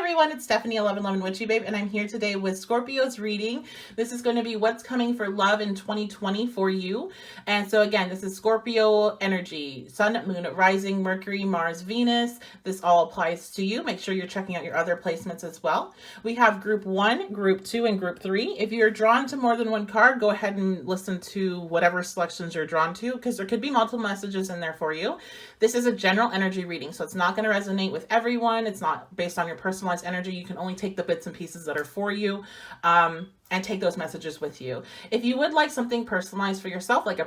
everyone, it's Stephanie 1111 Witchy Babe, and I'm here today with Scorpio's reading. This is going to be what's coming for love in 2020 for you. And so again, this is Scorpio energy, Sun, Moon, Rising, Mercury, Mars, Venus. This all applies to you. Make sure you're checking out your other placements as well. We have group 1, group 2, and group 3. If you're drawn to more than one card, go ahead and listen to whatever selections you're drawn to, because there could be multiple messages in there for you. This is a general energy reading, so it's not going to resonate with everyone. It's not based on your personalized energy. You can only take the bits and pieces that are for you and take those messages with you. If you would like something personalized for yourself, like a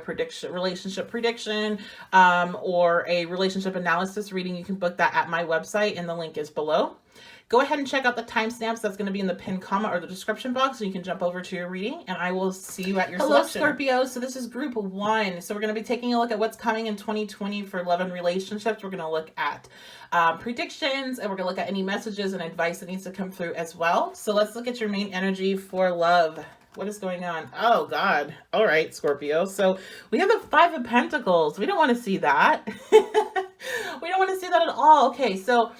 relationship prediction, or a relationship analysis reading, you can book that at my website, and the link is below. Go ahead and check out the timestamps. That's going to be in the pinned comment or the description box, so you can jump over to your reading, and I will see you at your selection. Hello, Scorpio. So this is group 1. So we're going to be taking a look at what's coming in 2020 for love and relationships. We're going to look at predictions, and we're going to look at any messages and advice that needs to come through as well. So let's look at your main energy for love. What is going on? Oh, God. All right, Scorpio. So we have the 5 of Pentacles. We don't want to see that. We don't want to see that at all. Okay, so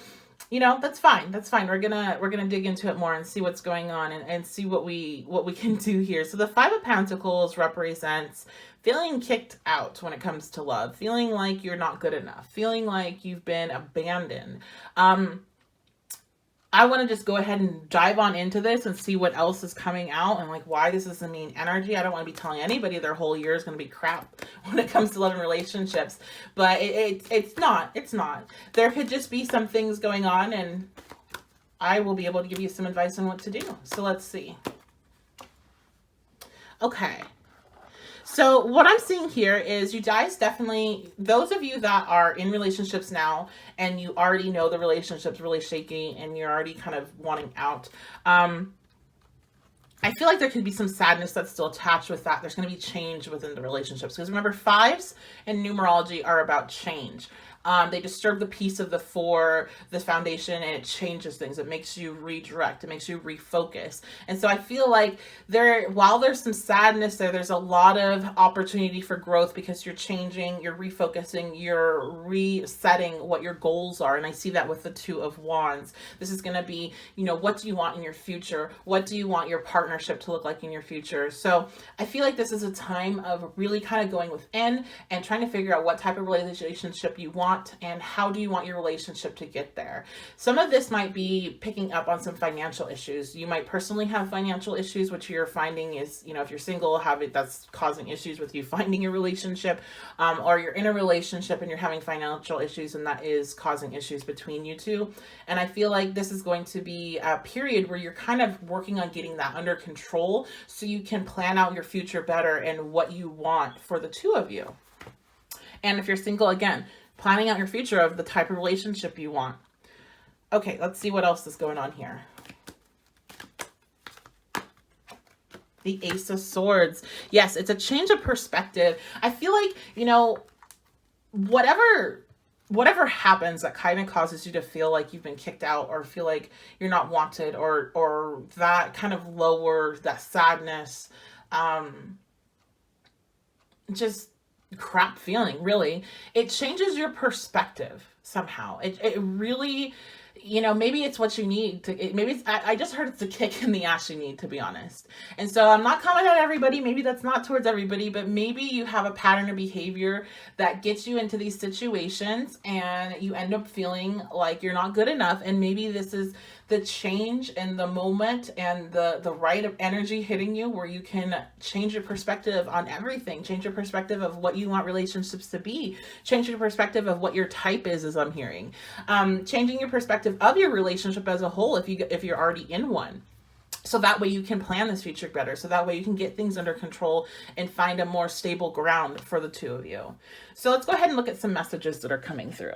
you know, that's fine. That's fine. We're gonna dig into it more and see what's going on and see what we can do here. So the 5 of Pentacles represents feeling kicked out when it comes to love, feeling like you're not good enough, feeling like you've been abandoned. I want to just go ahead and dive on into this and see what else is coming out and like why this is the main energy. I don't want to be telling anybody their whole year is going to be crap when it comes to love and relationships, but it's not. There could just be some things going on, and I will be able to give you some advice on what to do. So let's see. Okay. So what I'm seeing here is you guys definitely, those of you that are in relationships now and you already know the relationship's really shaky and you're already kind of wanting out, I feel like there could be some sadness that's still attached with that. There's going to be change within the relationships. Because remember, 5s in numerology are about change. They disturb the piece of the 4, the foundation, and it changes things. It makes you redirect. It makes you refocus. And so I feel like while there's some sadness there's a lot of opportunity for growth because you're changing, you're refocusing, you're resetting what your goals are. And I see that with the 2 of Wands. This is going to be, you know, what do you want in your future? What do you want your partnership to look like in your future? So I feel like this is a time of really kind of going within and trying to figure out what type of relationship you want and how do you want your relationship to get there. Some of this might be picking up on some financial issues. You might personally have financial issues, which you're finding is, you know, if you're single, that's causing issues with you finding your relationship, or you're in a relationship and you're having financial issues and that is causing issues between you two. And I feel like this is going to be a period where you're kind of working on getting that under control so you can plan out your future better and what you want for the 2 of you. And if you're single, again, planning out your future of the type of relationship you want. Okay, let's see what else is going on here. The Ace of Swords. Yes, it's a change of perspective. I feel like, you know, whatever happens that kind of causes you to feel like you've been kicked out or feel like you're not wanted or that kind of lower, that sadness, just crap feeling, really, it changes your perspective somehow. It really, you know, maybe it's what you need to, maybe it's, I just heard it's a kick in the ass you need, to be honest. And so I'm not coming at everybody. Maybe that's not towards everybody, but maybe you have a pattern of behavior that gets you into these situations and you end up feeling like you're not good enough. And maybe this is the change in the moment and the right of energy hitting you where you can change your perspective on everything, change your perspective of what you want relationships to be, change your perspective of what your type is, as I'm hearing, changing your perspective of your relationship as a whole if you're already in one. So that way you can plan this future better. So that way you can get things under control and find a more stable ground for the 2 of you. So let's go ahead and look at some messages that are coming through.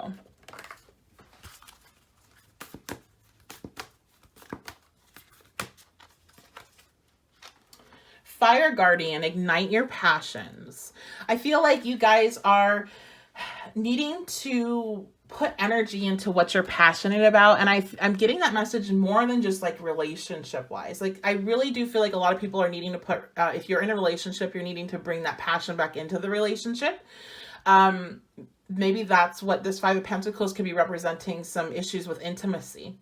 Fire Guardian, ignite your passions. I feel like you guys are needing to put energy into what you're passionate about. And I'm getting that message more than just like relationship wise. Like I really do feel like a lot of people are needing to put, if you're in a relationship, you're needing to bring that passion back into the relationship. Maybe that's what this 5 of Pentacles could be representing, some issues with intimacy.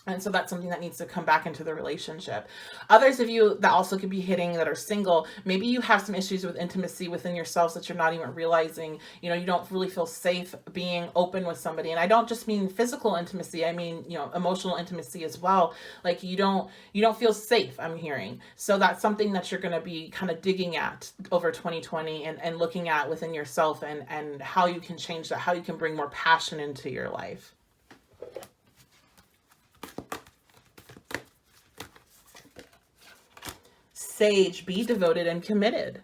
And so that's something that needs to come back into the relationship. Others of you that also could be hitting that are single, maybe you have some issues with intimacy within yourselves that you're not even realizing. You know, you don't really feel safe being open with somebody. And I don't just mean physical intimacy. I mean, you know, emotional intimacy as well. Like you don't feel safe, I'm hearing. So that's something that you're going to be kind of digging at over 2020 and looking at within yourself and how you can change that, how you can bring more passion into your life. Sage, be devoted and committed.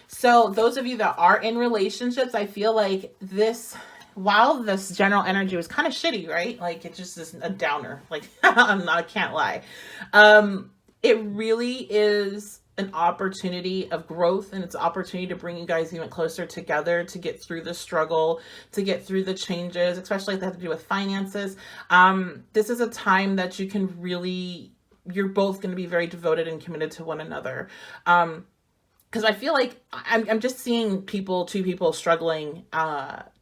So those of you that are in relationships, I feel like this, while this general energy was kind of shitty, right? Like it just is a downer. Like I can't lie. It really is an opportunity of growth, and it's an opportunity to bring you guys even closer together, to get through the struggle, to get through the changes, especially if they have to do with finances. This is a time that you can really, you're both going to be very devoted and committed to one another. Because I feel like I'm just seeing two people struggling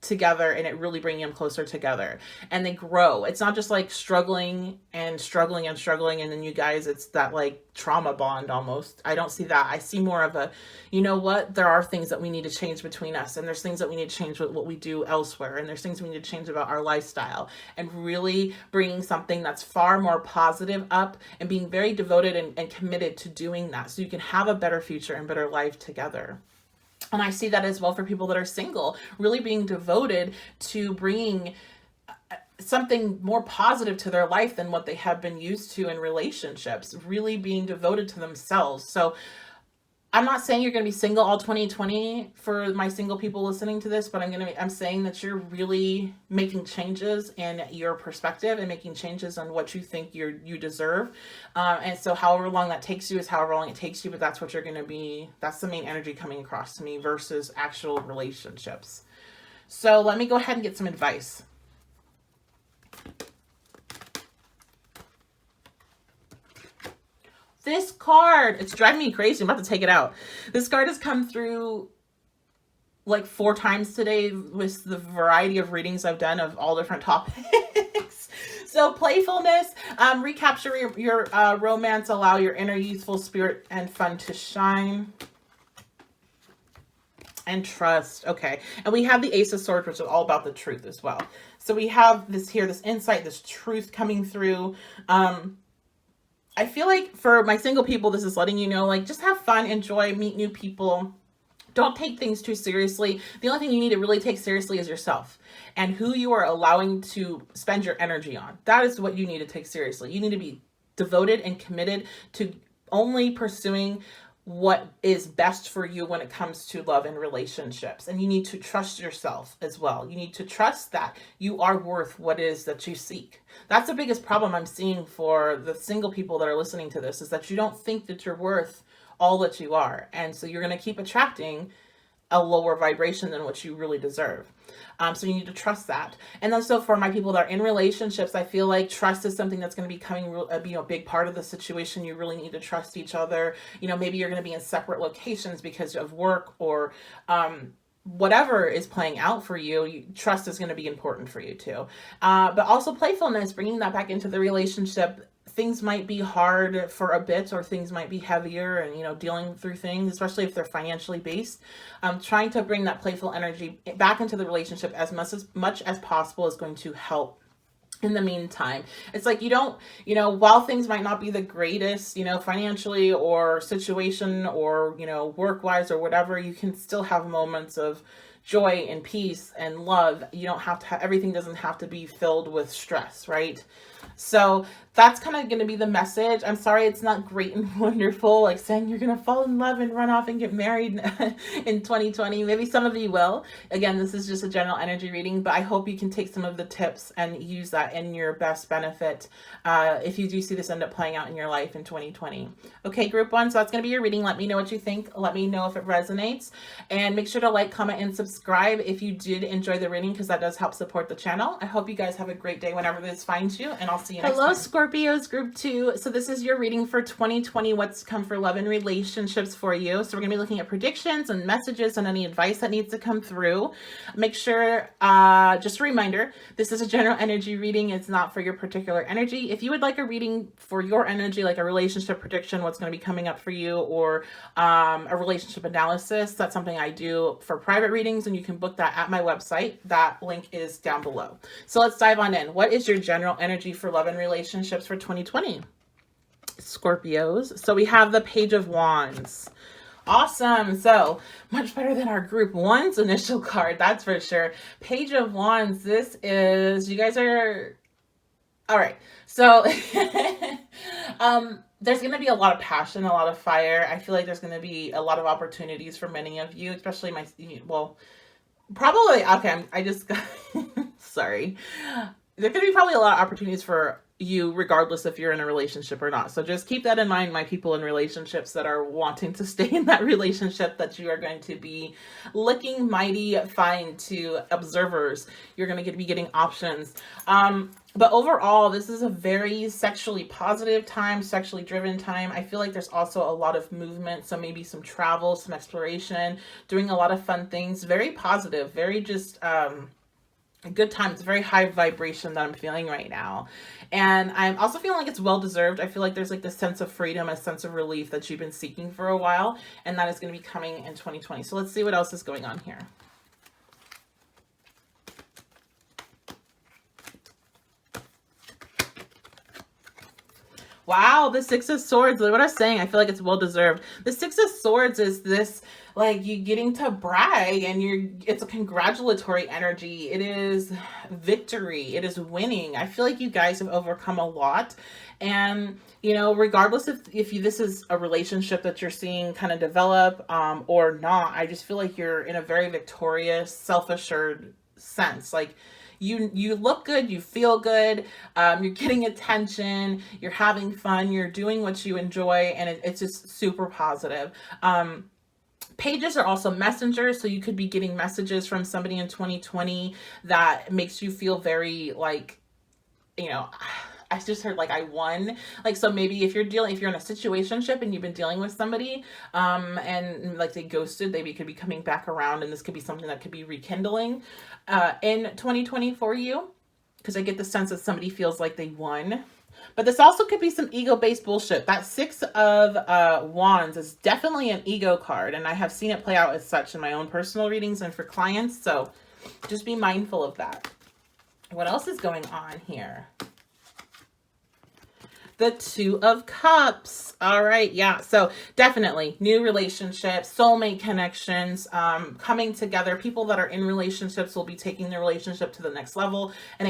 together, and it really bringing them closer together, and they grow. It's not just like struggling and struggling and struggling, and then you guys, it's that like trauma bond almost. I don't see that. I see more of a, you know what, there are things that we need to change between us, and there's things that we need to change with what we do elsewhere, and there's things we need to change about our lifestyle, and really bringing something that's far more positive up and being very devoted and committed to doing that so you can have a better future and better life together. And I see that as well for people that are single, really being devoted to bringing something more positive to their life than what they have been used to in relationships, really being devoted to themselves. So I'm not saying you're going to be single all 2020 for my single people listening to this, but I'm saying that you're really making changes in your perspective and making changes on what you think you deserve. And so however long that takes you is however long it takes you, but that's what you're going to be. That's the main energy coming across to me versus actual relationships. So let me go ahead and get some advice. This card, it's driving me crazy. I'm about to take it out. This card has come through like 4 times today with the variety of readings I've done of all different topics. So playfulness, recapture your romance, allow your inner youthful spirit and fun to shine. And trust. Okay. And we have the Ace of Swords, which is all about the truth as well. So we have this here, this insight, this truth coming through. I feel like for my single people, this is letting you know, like, just have fun, enjoy, meet new people. Don't take things too seriously. The only thing you need to really take seriously is yourself and who you are allowing to spend your energy on. That is what you need to take seriously. You need to be devoted and committed to only pursuing what is best for you when it comes to love and relationships. And you need to trust yourself as well. You need to trust that you are worth what it is that you seek. That's the biggest problem I'm seeing for the single people that are listening to this, is that you don't think that you're worth all that you are. And so you're going to keep attracting a lower vibration than what you really deserve. So you need to trust that. And also for my people that are in relationships, I feel like trust is something that's going to be becoming a big part of the situation. You really need to trust each other. You know, maybe you're going to be in separate locations because of work or whatever is playing out for you. Trust is going to be important for you too. But also playfulness, bringing that back into the relationship. Things might be hard for a bit, or things might be heavier, and, you know, dealing through things, especially if they're financially based. Trying to bring that playful energy back into the relationship as much as possible is going to help. In the meantime, it's like you don't, you know, while things might not be the greatest, you know, financially or situation or, you know, work-wise or whatever, you can still have moments of joy and peace and love. You don't have to everything doesn't have to be filled with stress, right? So that's kind of going to be the message. I'm sorry it's not great and wonderful, like saying you're going to fall in love and run off and get married in 2020. Maybe some of you will. Again, this is just a general energy reading, but I hope you can take some of the tips and use that in your best benefit if you do see this end up playing out in your life in 2020. Okay, group 1, so that's going to be your reading. Let me know what you think. Let me know if it resonates. And make sure to like, comment, and subscribe if you did enjoy the reading, because that does help support the channel. I hope you guys have a great day whenever this finds you, and I'll see you next time. Hello, Scorpio. Scorpios, group 2. So this is your reading for 2020, what's come for love and relationships for you. So we're going to be looking at predictions and messages and any advice that needs to come through. Make sure, just a reminder, this is a general energy reading. It's not for your particular energy. If you would like a reading for your energy, like a relationship prediction, what's going to be coming up for you, or a relationship analysis, that's something I do for private readings, and you can book that at my website. That link is down below. So let's dive on in. What is your general energy for love and relationships for 2020? Scorpios. So we have the Page of Wands. Awesome. So much better than our group 1's initial card, that's for sure. Page of Wands. This is, you guys are, all right. So there's going to be a lot of passion, a lot of fire. I feel like there's going to be a lot of opportunities for many of you, especially well, probably, okay, I just got, sorry. There could be probably a lot of opportunities for you regardless if you're in a relationship or not. So just keep that in mind, my people in relationships that are wanting to stay in that relationship, that you are going to be looking mighty fine to observers. You're going to be getting options. But overall, this is a very sexually positive time, sexually driven time. I feel like there's also a lot of movement. So maybe some travel, some exploration, doing a lot of fun things. Very positive, very just, a good time. It's a very high vibration that I'm feeling right now. And I'm also feeling like it's well-deserved. I feel like there's like this sense of freedom, a sense of relief that you've been seeking for a while, and that is going to be coming in 2020. So let's see what else is going on here. Wow, the Six of Swords. What I was saying, I feel like it's well-deserved. The Six of Swords is this, like, you getting to brag, and it's a congratulatory energy. It is victory. It is winning. I feel like you guys have overcome a lot. And, you know, regardless if this is a relationship that you're seeing kind of develop or not, I just feel like you're in a very victorious, self-assured sense. Like, you look good, you feel good, you're getting attention, you're having fun, you're doing what you enjoy, and it's just super positive. Pages are also messengers, so you could be getting messages from somebody in 2020 that makes you feel very, like, you know, I just heard like I won. Like, so maybe if you're in a situationship and you've been dealing with somebody and like they ghosted, they could be coming back around, and this could be something that could be rekindling in 2020 for you, because I get the sense that somebody feels like they won. But this also could be some ego-based bullshit. That Six of Wands is definitely an ego card, and I have seen it play out as such in my own personal readings and for clients, so just be mindful of that. What else is going on here? The Two of Cups. All right. Yeah. So definitely new relationships, soulmate connections, coming together. People that are in relationships will be taking their relationship to the next level. And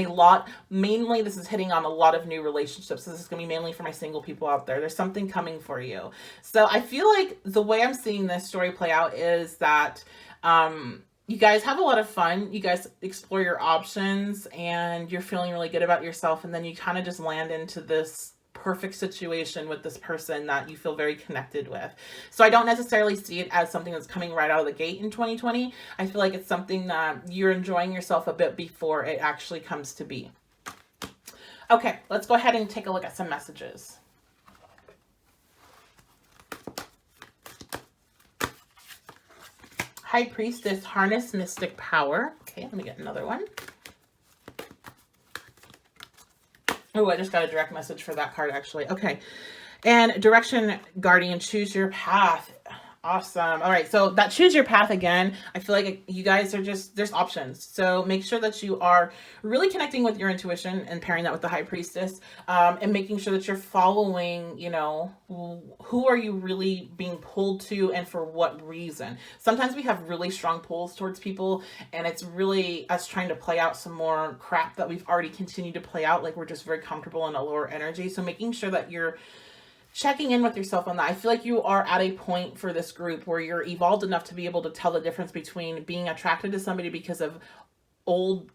mainly this is hitting on a lot of new relationships. This is going to be mainly for my single people out there. There's something coming for you. So I feel like the way I'm seeing this story play out is that, you guys have a lot of fun. You guys explore your options, and you're feeling really good about yourself. And then you kind of just land into this perfect situation with this person that you feel very connected with. So I don't necessarily see it as something that's coming right out of the gate in 2020. I feel like it's something that you're enjoying yourself a bit before it actually comes to be. Okay, let's go ahead and take a look at some messages. High Priestess, harness mystic power. Okay, let me get another one. Oh, I just got a direct message for that card, actually. Okay. And Direction Guardian, choose your path. Awesome. All right. So that choose your path again, I feel like you guys are there's options. So make sure that you are really connecting with your intuition and pairing that with the High Priestess, and making sure that you're following, you know, who are you really being pulled to and for what reason. Sometimes we have really strong pulls towards people, and it's really us trying to play out some more crap that we've already continued to play out. Like, we're just very comfortable in a lower energy. So making sure that you're checking in with yourself on that. I feel like you are at a point for this group where you're evolved enough to be able to tell the difference between being attracted to somebody because of old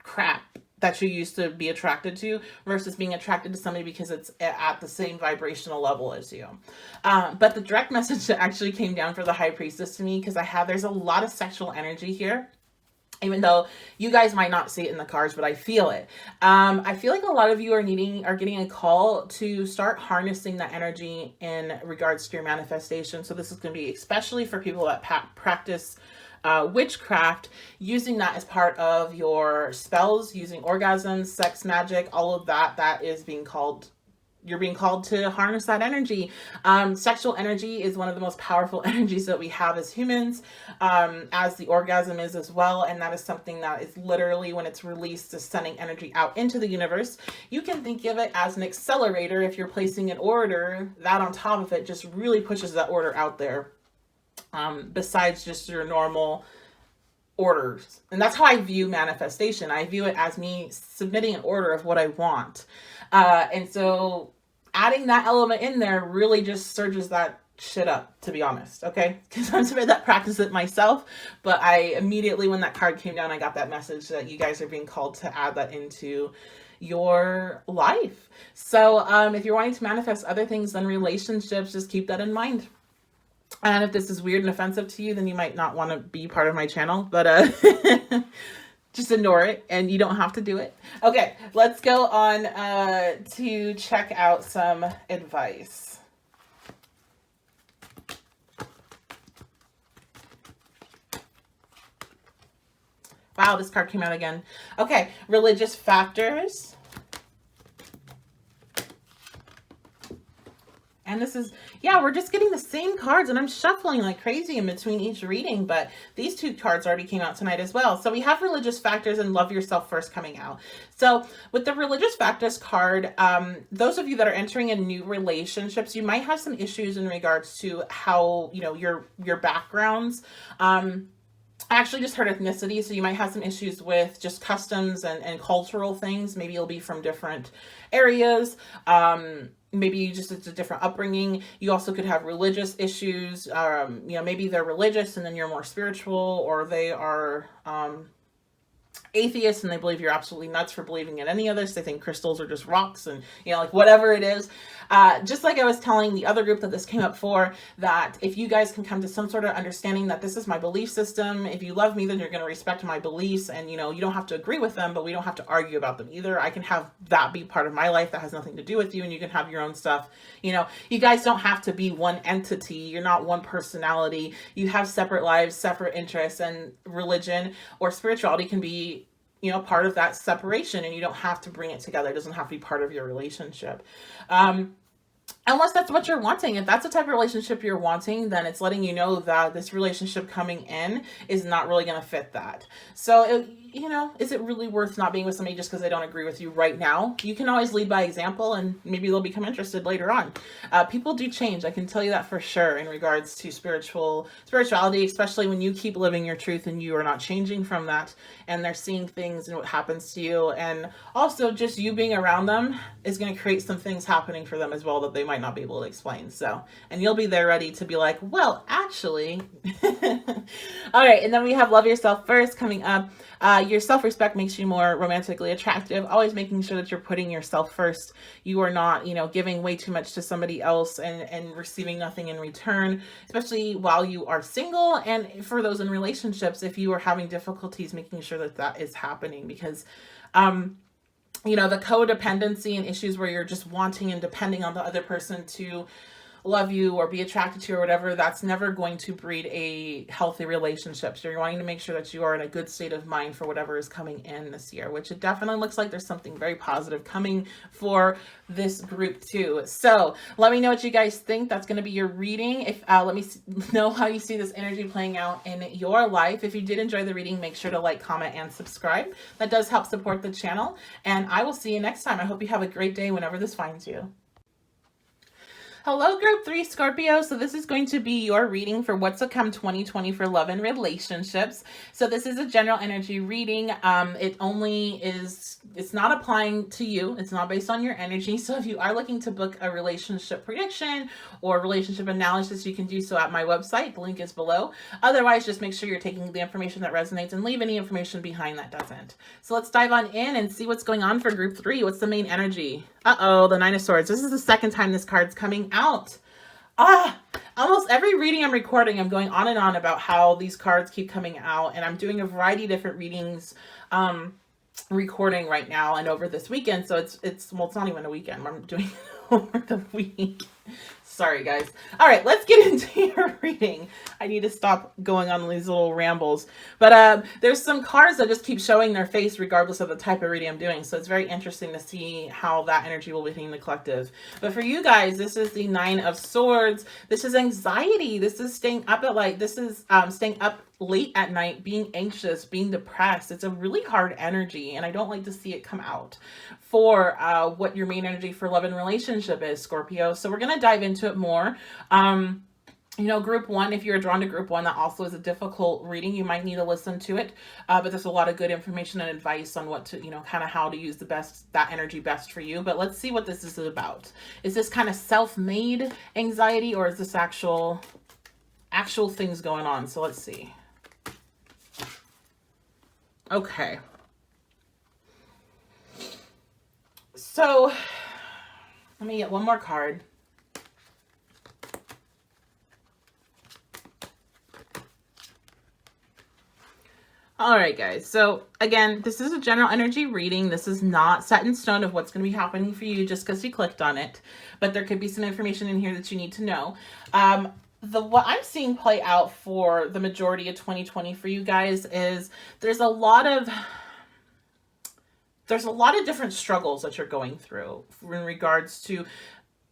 crap that you used to be attracted to versus being attracted to somebody because it's at the same vibrational level as you. But the direct message that actually came down for the High Priestess to me, because there's a lot of sexual energy here. even though you guys might not see it in the cards, but I feel it. I feel like a lot of you are getting a call to start harnessing that energy in regards to your manifestation. So this is going to be especially for people that practice witchcraft, using that as part of your spells, using orgasms, sex magic, all of that. That is being called. You're being called to harness that energy. Sexual energy is one of the most powerful energies that we have as humans, as the orgasm is as well. And that is something that is literally, when it's released, is sending energy out into the universe. You can think of it as an accelerator. If you're placing an order, that on top of it just really pushes that order out there, besides just your normal orders. And that's how I view manifestation. I view it as me submitting an order of what I want. And so adding that element in there really just surges that shit up, to be honest. Okay. Because I'm somebody that practices it myself, but I immediately, when that card came down, I got that message that you guys are being called to add that into your life. So, if you're wanting to manifest other things than relationships, just keep that in mind. And if this is weird and offensive to you, then you might not want to be part of my channel, but just ignore it, and you don't have to do it. Okay, let's go on to check out some advice. Wow, this card came out again. Okay, religious factors. And this is, yeah, we're just getting the same cards, and I'm shuffling like crazy in between each reading, but these two cards already came out tonight as well. So we have religious factors and love yourself first coming out. So with the religious factors card, those of you that are entering in new relationships, you might have some issues in regards to how, you know, your backgrounds. I actually just heard ethnicity, so you might have some issues with just customs and cultural things. Maybe you'll be from different areas. Maybe just it's a different upbringing. You also could have religious issues. You know, maybe they're religious and then you're more spiritual, or they are atheists and they believe you're absolutely nuts for believing in any of this. They think crystals are just rocks, and, you know, like whatever it is. Just like I was telling the other group that this came up for, that if you guys can come to some sort of understanding that this is my belief system, if you love me, then you're going to respect my beliefs, and, you know, you don't have to agree with them, but we don't have to argue about them either. I can have that be part of my life that has nothing to do with you, and you can have your own stuff. You know, you guys don't have to be one entity. You're not one personality. You have separate lives, separate interests, and religion or spirituality can be, you know, part of that separation, and you don't have to bring it together. It doesn't have to be part of your relationship. Unless that's what you're wanting. If that's the type of relationship you're wanting, then it's letting you know that this relationship coming in is not really going to fit that. So, you know, is it really worth not being with somebody just because they don't agree with you right now? You can always lead by example, and maybe they'll become interested later on. People do change. I can tell you that for sure in regards to spirituality, especially when you keep living your truth and you are not changing from that, and they're seeing things and what happens to you. And also just you being around them is going to create some things happening for them as well that they might not be able to explain. So, and you'll be there ready to be like, well, actually. All right. And then we have love yourself first coming up. Your self-respect makes you more romantically attractive. Always making sure that you're putting yourself first. You are not, you know, giving way too much to somebody else and receiving nothing in return, especially while you are single. And for those in relationships, if you are having difficulties, making sure that that is happening, because, you know, the codependency and issues where you're just wanting and depending on the other person to love you or be attracted to you or whatever, that's never going to breed a healthy relationship. So you're wanting to make sure that you are in a good state of mind for whatever is coming in this year, which it definitely looks like there's something very positive coming for this group too. So let me know what you guys think. That's going to be your reading. If let me know how you see this energy playing out in your life. If you did enjoy the reading, make sure to like, comment, and subscribe. That does help support the channel, and I will see you next time. I hope you have a great day whenever this finds you. Hello, Group 3 Scorpio. So this is going to be your reading for what's to come 2020 for love and relationships. So this is a general energy reading. It's not applying to you. It's not based on your energy. So if you are looking to book a relationship prediction or relationship analysis, you can do so at my website. The link is below. Otherwise, just make sure you're taking the information that resonates and leave any information behind that doesn't. So let's dive on in and see what's going on for Group 3. What's the main energy? Uh-oh, the Nine of Swords. This is the second time this card's coming out. Almost every reading I'm recording, I'm going on and on about how these cards keep coming out, and I'm doing a variety of different readings, recording right now and over this weekend. So it's well, it's not even a weekend. I'm doing it over the week. Sorry, guys. All right, let's get into your reading. I need to stop going on these little rambles. But there's some cards that just keep showing their face regardless of the type of reading I'm doing. So it's very interesting to see how that energy will be hitting the collective. But for you guys, this is the Nine of Swords. This is anxiety. This is staying up at like, this is staying up late at night, being anxious, being depressed. It's a really hard energy, and I don't like to see it come out for what your main energy for love and relationship is, Scorpio. So we're going to dive into it more. You know, group one, if you're drawn to group one, that also is a difficult reading. You might need to listen to it, but there's a lot of good information and advice on what to, you know, kind of how to use that energy best for you. But let's see what this is about. Is this kind of self-made anxiety, or is this actual things going on? So let's see. Okay. So let me get one more card. All right, guys. So again, this is a general energy reading. This is not set in stone of what's going to be happening for you just because you clicked on it, but there could be some information in here that you need to know. What I'm seeing play out for the majority of 2020 for you guys is there's a lot of different struggles that you're going through in regards to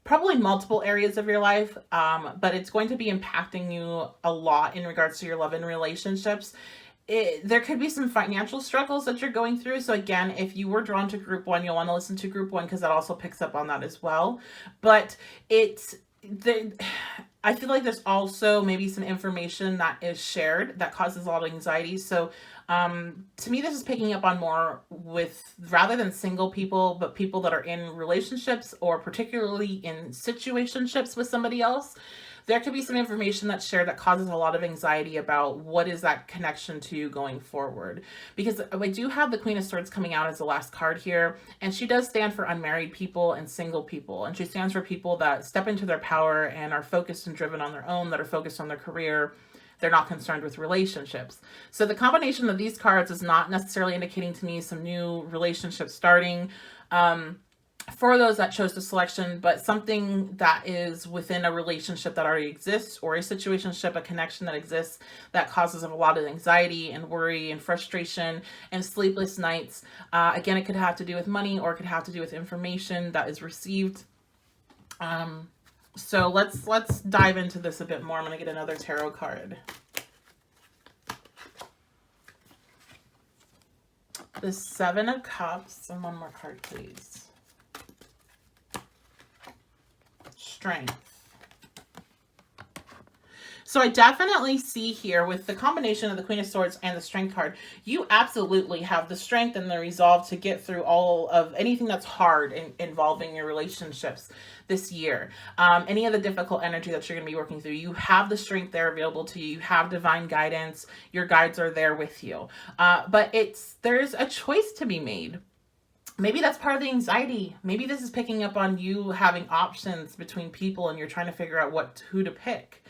probably multiple areas of your life, but it's going to be impacting you a lot in regards to your love and relationships. There could be some financial struggles that you're going through. So again, if you were drawn to group one, you'll want to listen to group one because that also picks up on that as well. But I feel like there's also maybe some information that is shared that causes a lot of anxiety. So to me, this is picking up on more with, rather than single people, but people that are in relationships or particularly in situationships with somebody else. There could be some information that's shared that causes a lot of anxiety about what is that connection to you going forward. Because I do have the Queen of Swords coming out as the last card here, and she does stand for unmarried people and single people. And she stands for people that step into their power and are focused and driven on their own, that are focused on their career. They're not concerned with relationships. So the combination of these cards is not necessarily indicating to me some new relationship starting. For those that chose the selection, but something that is within a relationship that already exists, or a situationship, a connection that exists that causes a lot of anxiety and worry and frustration and sleepless nights. Again, it could have to do with money, or it could have to do with information that is received. So let's dive into this a bit more. I'm going to get another tarot card. The Seven of Cups, and one more card, please. Strength. So I definitely see here with the combination of the Queen of Swords and the Strength card, you absolutely have the strength and the resolve to get through all of anything that's hard involving your relationships this year. Any of the difficult energy that you're going to be working through, you have the strength there available to you. You have divine guidance. Your guides are there with you. But there's a choice to be made. Maybe that's part of the anxiety. Maybe this is picking up on you having options between people and you're trying to figure out who to pick.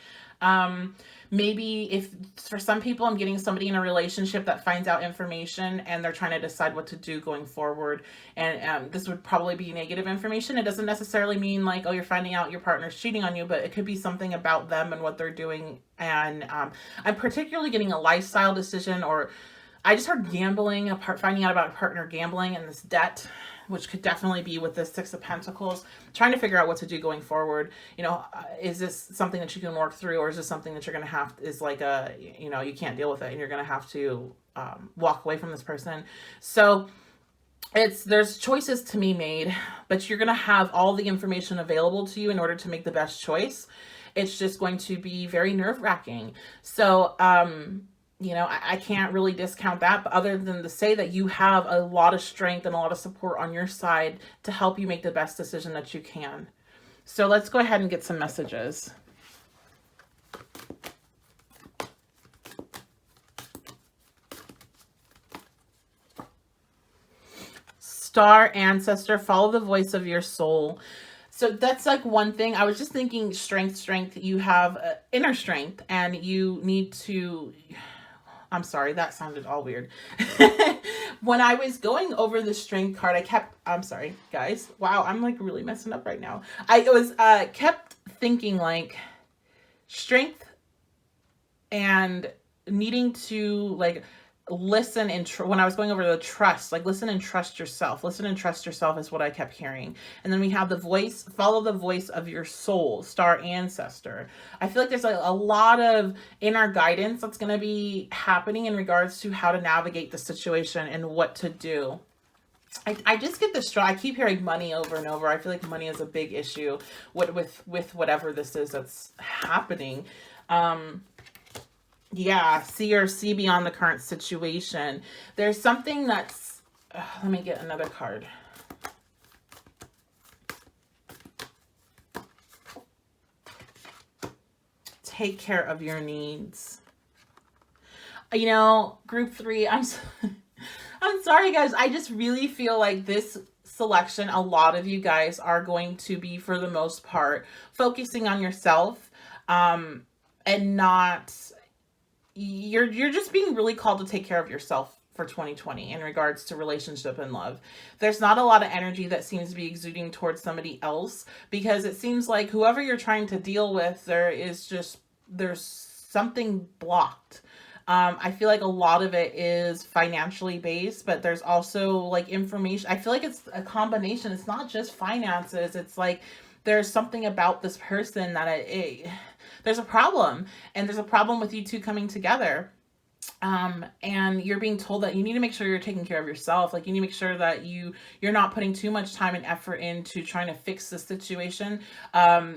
Maybe if for some people, I'm getting somebody in a relationship that finds out information and they're trying to decide what to do going forward. And this would probably be negative information. It doesn't necessarily mean like, oh, you're finding out your partner's cheating on you, but it could be something about them and what they're doing. And I'm particularly getting a lifestyle decision, or I just heard gambling, finding out about a partner gambling and this debt, which could definitely be with the Six of Pentacles, trying to figure out what to do going forward. You know, is this something that you can work through, or is this something that you're going to have, is like you can't deal with it and you're going to have to walk away from this person. So there's choices to be made, but you're going to have all the information available to you in order to make the best choice. It's just going to be very nerve-wracking. So, I can't really discount that, but other than to say that you have a lot of strength and a lot of support on your side to help you make the best decision that you can. So let's go ahead and get some messages. Star Ancestor, follow the voice of your soul. So that's like one thing. I was just thinking strength. You have inner strength, and you need to. I'm sorry, that sounded all weird. When I was going over the strength card, I'm sorry, guys. Wow, I'm like really messing up right now. I was kept thinking like strength and needing to like listen and when I was going over the trust, like listen and trust yourself. Listen and trust yourself is what I kept hearing. And then we have the voice, follow the voice of your soul, star ancestor. I feel like there's like a lot of inner guidance that's going to be happening in regards to how to navigate the situation and what to do. I just get this I keep hearing money over and over. I feel like money is a big issue with whatever this is that's happening. Yeah, see beyond the current situation. There's something that's, let me get another card. Take care of your needs. You know, group 3, I'm sorry guys. I just really feel like this selection, a lot of you guys are going to be, for the most part, focusing on yourself, and not, you're just being really called to take care of yourself for 2020 in regards to relationship and love. There's not a lot of energy that seems to be exuding towards somebody else, because it seems like whoever you're trying to deal with, there's something blocked. I feel like a lot of it is financially based, but there's also like information. I feel like it's a combination. It's not just finances. It's like there's something about this person that there's a problem, and there's a problem with you two coming together. And you're being told that you need to make sure you're taking care of yourself. Like you need to make sure that you're not putting too much time and effort into trying to fix the situation.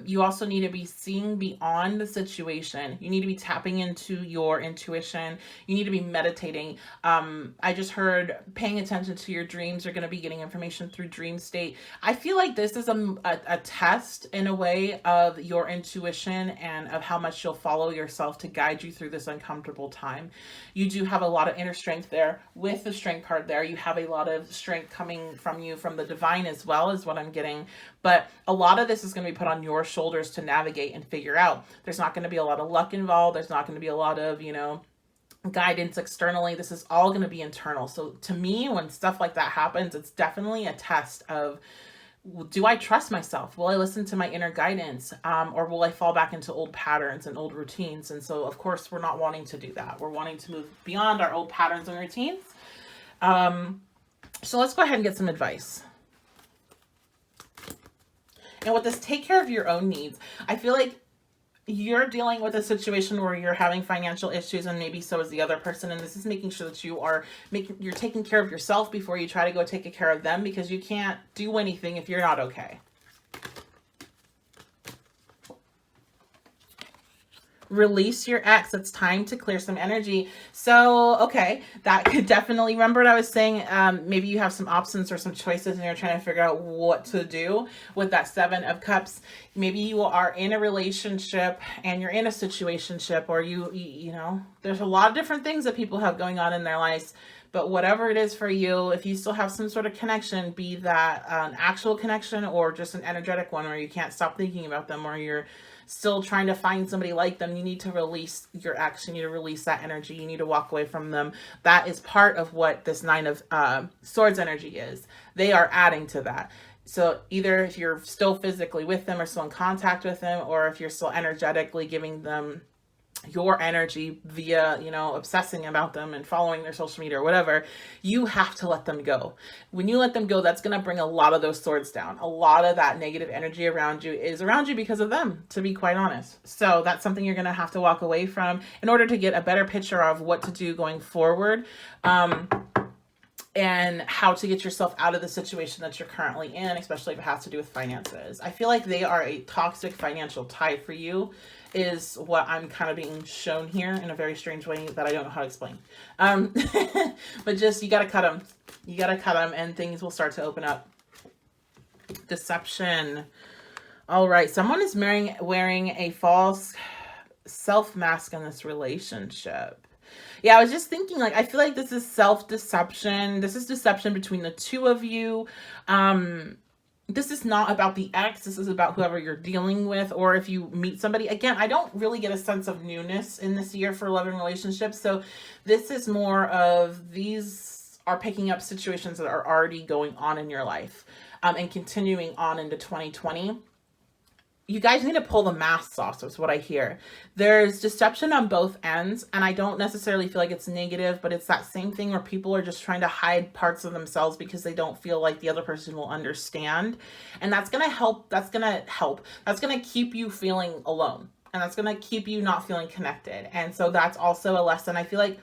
You also need to be seeing beyond the situation. You need to be tapping into your intuition. You need to be meditating. I just heard paying attention to your dreams. You're going to be getting information through dream state. I feel like this is a test in a way of your intuition and of how much you'll follow yourself to guide you through this uncomfortable time. You do have a lot of inner strength there. With the strength card there, you have a lot of strength coming from you, from the divine as well, is what I'm getting. But a lot of this is going to be put on your shoulders to navigate and figure out. There's not going to be a lot of luck involved. There's not going to be a lot of, guidance externally. This is all going to be internal. So to me, when stuff like that happens, it's definitely a test of, do I trust myself? Will I listen to my inner guidance? Or will I fall back into old patterns and old routines? And so, of course, we're not wanting to do that. We're wanting to move beyond our old patterns and routines. So let's go ahead and get some advice. And with this, take care of your own needs. I feel like you're dealing with a situation where you're having financial issues, and maybe so is the other person. And this is making sure that you're taking care of yourself before you try to go take care of them, because you can't do anything if you're not okay. Release your ex. It's time to clear some energy. So, okay, that could definitely, remember what I was saying? Maybe you have some options or some choices and you're trying to figure out what to do with that 7 of Cups. Maybe you are in a relationship and you're in a situationship, or you know, there's a lot of different things that people have going on in their lives. But whatever it is for you, if you still have some sort of connection, be that an actual connection or just an energetic one where you can't stop thinking about them, or you're still trying to find somebody like them, you need to release your ex. You need to release that energy. You need to walk away from them. That is part of what this 9 of Swords energy is. They are adding to that. So either if you're still physically with them or still in contact with them, or if you're still energetically giving them your energy via, obsessing about them and following their social media or whatever, you have to let them go. When you let them go, that's going to bring a lot of those swords down. A lot of that negative energy around you is around you because of them, to be quite honest. So that's something you're going to have to walk away from in order to get a better picture of what to do going forward. And how to get yourself out of the situation that you're currently in, especially if it has to do with finances. I feel like they are a toxic financial tie for you, is what I'm kind of being shown here in a very strange way that I don't know how to explain. But just, you got to cut them. You got to cut them and things will start to open up. Deception. All right. Someone is wearing a false self-mask in this relationship. Yeah, I was just thinking, I feel like this is self-deception. This is deception between the two of you. this is not about the ex. This is about whoever you're dealing with, or if you meet somebody. Again, I don't really get a sense of newness in this year for love and relationships. So this is more of, these are picking up situations that are already going on in your life, and continuing on into 2020. You guys need to pull the masks off, is what I hear. There's deception on both ends, and I don't necessarily feel like it's negative, but it's that same thing where people are just trying to hide parts of themselves because they don't feel like the other person will understand. And that's going to help. That's going to help. That's going to keep you feeling alone, and that's going to keep you not feeling connected. And so that's also a lesson. I feel like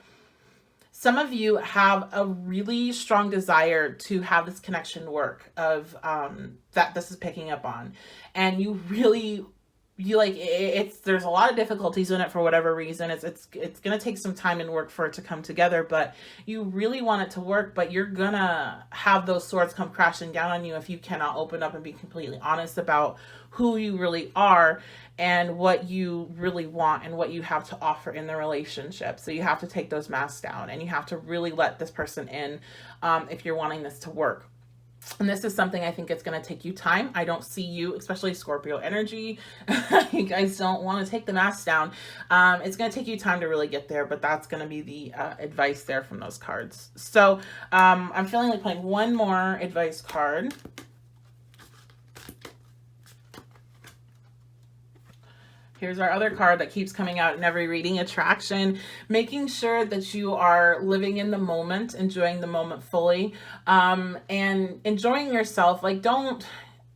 some of you have a really strong desire to have this connection work, of that this is picking up on, and you like it's, there's a lot of difficulties in it for whatever reason. It's going to take some time and work for it to come together, but you really want it to work. But you're gonna have those swords come crashing down on you if you cannot open up and be completely honest about who you really are and what you really want and what you have to offer in the relationship. So you have to take those masks down, and you have to really let this person in, if you're wanting this to work. And this is something I think it's going to take you time. I don't see you, especially Scorpio energy, you guys don't want to take the mask down. It's going to take you time to really get there, but that's going to be the advice there from those cards. So I'm feeling like playing one more advice card. Here's our other card that keeps coming out in every reading: attraction. Making sure that you are living in the moment, enjoying the moment fully, and enjoying yourself. Like, don't,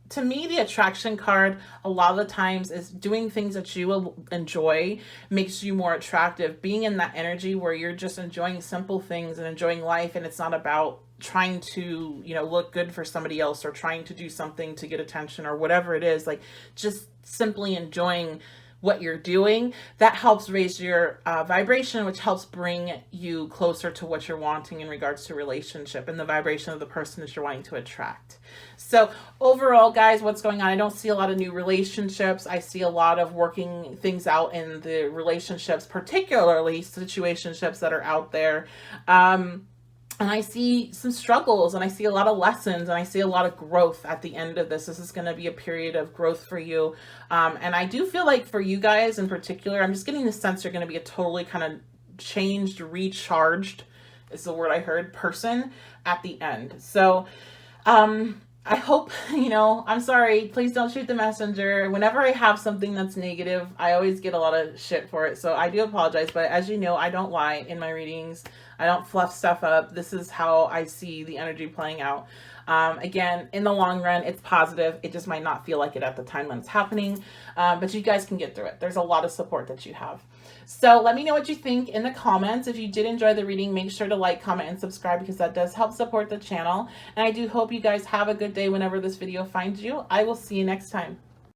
to me, the attraction card a lot of the times is doing things that you will enjoy makes you more attractive. Being in that energy where you're just enjoying simple things and enjoying life, and it's not about trying to, you know, look good for somebody else or trying to do something to get attention or whatever it is. Like, just simply enjoying what you're doing, that helps raise your vibration, which helps bring you closer to what you're wanting in regards to relationship and the vibration of the person that you're wanting to attract. So overall, guys, what's going on? I don't see a lot of new relationships. I see a lot of working things out in the relationships, particularly situationships that are out there. And I see some struggles, and I see a lot of lessons, and I see a lot of growth at the end of this. This is going to be a period of growth for you. And I do feel like for you guys in particular, I'm just getting the sense you're going to be a totally kind of changed, recharged, is the word I heard, person at the end. So, I hope, you know, I'm sorry, please don't shoot the messenger. Whenever I have something that's negative, I always get a lot of shit for it. So I do apologize, but as you know, I don't lie in my readings. I don't fluff stuff up. This is how I see the energy playing out. Again, in the long run, it's positive. It just might not feel like it at the time when it's happening. But you guys can get through it. There's a lot of support that you have. So let me know what you think in the comments. If you did enjoy the reading, make sure to like, comment, and subscribe, because that does help support the channel. And I do hope you guys have a good day whenever this video finds you. I will see you next time.